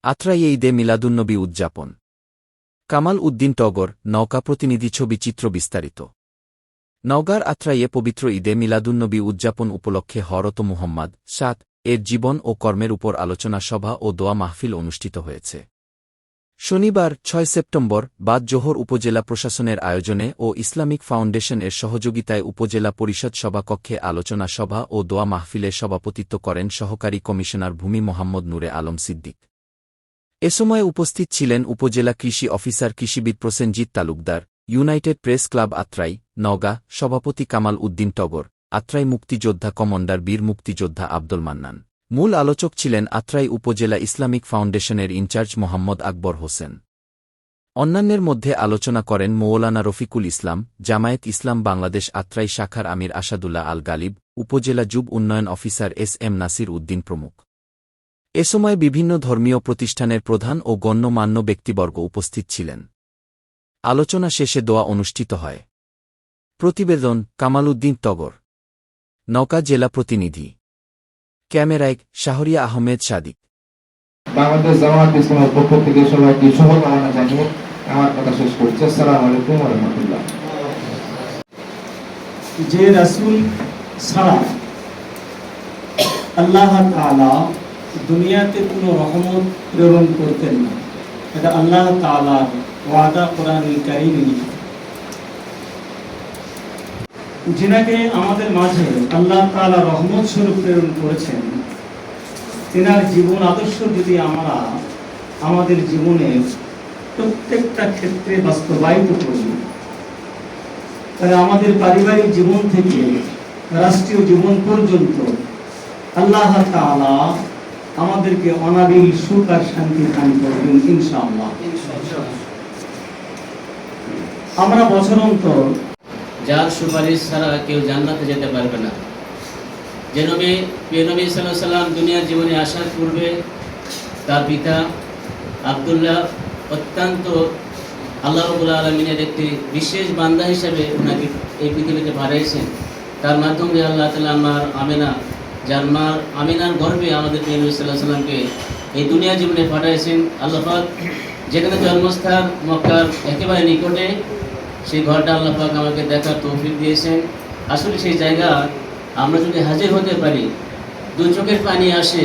আত্রাইয়ে ঈদে মিলাদুন্নবী উদযাপন। কামাল উদ্দিন টগর, নওকা প্রতিনিধি ছবি চিত্র বিস্তারিত। নওগাঁর আত্রাইয়ে পবিত্র ঈদে মিলাদুন্নবী উদযাপন উপলক্ষে হরত মুহাম্মদ এর জীবন ও কর্মের উপর আলোচনা সভা ও দোয়া মাহফিল অনুষ্ঠিত হয়েছে। শনিবার ৬ সেপ্টেম্বর বাদ জোহর উপজেলা প্রশাসনের আয়োজনে ও ইসলামিক ফাউন্ডেশন এর সহযোগিতায় উপজেলা পরিষদ সভাকক্ষে আলোচনা সভা ও দোয়া মাহফিলে সভাপতিত্ব করেন সহকারী কমিশনার ভূমি মোহাম্মদ নূরে আলম সিদ্দিক। এ সময় উপস্থিত ছিলেন উপজেলা কৃষি অফিসার কৃষিবিদ Prosenjit Talukdar, united press club Atrai, Naogaon সভাপতি কামাল উদ্দিন টগর, আত্রাই মুক্তিযোদ্ধা কমান্ডার বীর মুক্তিযোদ্ধা আব্দুল মান্নান। মূল আলোচক ছিলেন আত্রাই উপজেলা ইসলামিক ফাউন্ডেশনের ইনচার্জ মোহাম্মদ আকবর হোসেন। অন্যান্যের মধ্যে আলোচনা করেন মৌলানা রফিকুল ইসলাম, জামায়াত ইসলাম বাংলাদেশ আত্রাই শাখার আমির আসাদুল্লাহ আল গালিব, উপজেলা যুব উন্নয়ন অফিসার এস.এম. নাসির উদ্দিন প্রমুখ। এ সময় বিভিন্ন ধর্মীয় প্রতিষ্ঠানের প্রধান ও গণ্যমান্য ব্যক্তিবর্গ উপস্থিত ছিলেন। আলোচনা শেষে দোয়া অনুষ্ঠিত হয়। প্রতিবেদন কামাল উদ্দিন টগর, নওগাঁ জেলা প্রতিনিধি। ক্যামেরায় শাহরিয়া আহমেদ সাদিক। বাংলাদেশ জামায়াত ইসলামের পক্ষ থেকে সবাইকে শুভকামনা জানিয়ে আমার কথা শেষ করছি। আসসালামু আলাইকুম ওয়া রাহমাতুল্লাহ। যে রাসূল ছাড়া আল্লাহ তাআলা দুনিয়াতে কোনো রহমত প্রেরণ করতেন না, এটা আল্লাহ তাআলার ওয়াদা কোরআনুল কারীমে লিখিত। যিনাকে আমাদের মাঝে আল্লাহ তাআলা রহমত স্বরূপ প্রেরণ করেছেন, তিনার জীবন আদর্শ যদি আমরা আমাদের জীবনে প্রত্যেকটা ক্ষেত্রে বাস্তবায়িত করি, তাহলে আমাদের পারিবারিক জীবন থেকে রাষ্ট্রীয় জীবন পর্যন্ত আল্লাহ তাআলা আমাদেরকে অনাবিল সুখ আর শান্তি দান করবেন ইনশাআল্লাহ। আমরা বছরন্তর যার সুপারিশ ছাড়া কেউ জান্নাতে যেতে পারবে না। যে নবী প্রিয় নবী সাল্লাল্লাহু আলাইহি সাল্লাম দুনিয়ার জীবনে আসার পূর্বে তার পিতা আব্দুল্লাহ অত্যন্ত আল্লাহ রাব্বুল আলামিনের একটি বিশেষ বান্দা হিসেবে ওনাকে এই পৃথিবীতে পাঠিয়েছেন। তার মাধ্যমে আল্লাহ তাআলা আমার আমিনা, যার মা আমিনার গর্ভে আমাদের প্রিয় নবী সাল্লাল্লাহু আলাইহি সাল্লামকে এই দুনিয়ার জীবনে পাঠিয়েছেন। আল্লাহ পাক যেখানে জন্মস্থান মক্কার একেবারে নিকটে, সেই ঘরটা আল্লাহ পাক আমাকে দেখার তৌফিক দিয়েছেন। আসলে সেই জায়গা আমরা যদি হাজির হতে পারি, দু চোখের পানি আসে।